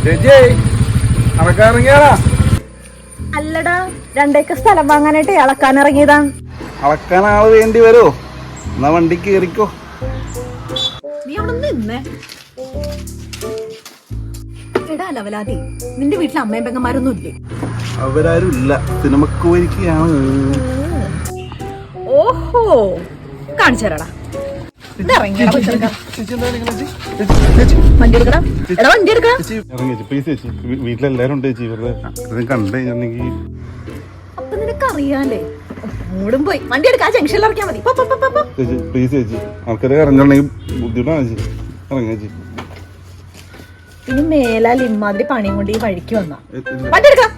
ചേച്ചി അളക്കാറിറങ്ങിയാടാ. അല്ലടാ, 2 ഏക്കർ സ്ഥലം വാങ്ങാനായിട്ട് അളക്കാൻ ഇറങ്ങിയതാ. അളക്കാൻ ആള് വേണ്ടി വരുമോ? എന്നാ വണ്ടി കേറിക്കോ. നീ അവിടെ നിന്നേ. എടാ ലവലാതി, നിന്റെ വീട്ടിൽ അമ്മയും പെങ്ങന്മാരൊന്നും ഇല്ലേ? അവരാരും ഇല്ല, സിനിമക്ക് പോയിരിക്കുകയാണ്. ഓഹോ, കാണിച്ചു തരാടാ. വണ്ടി എടുക്കടാ. എടാ വണ്ടി എടുക്കടാ. വീട്ടിലെല്ലാരും ഉണ്ട് ചേച്ചി. ഇവരുടെ കണ്ടു കഴിഞ്ഞിട്ടുണ്ടെങ്കിൽ അപ്പൊ നിനക്ക് അറിയാലേ. മൂടും പോയി വണ്ടി എടുക്കാ. ജംഗ്ഷനിൽ ഇറക്കിയാ മതി. ചേച്ചി പ്ലീസ് ചേച്ചി, ആൾക്കാരെ ഇറങ്ങണമെങ്കിൽ ബുദ്ധിമുട്ടാണ് ചേച്ചി. ഇറങ്ങാ ചേച്ചി. ഇനി മേലാൽ ഇമാതിരി പണിയും കൊണ്ട് ഈ വഴിക്ക് വന്നാ വണ്ടി എടുക്കാം.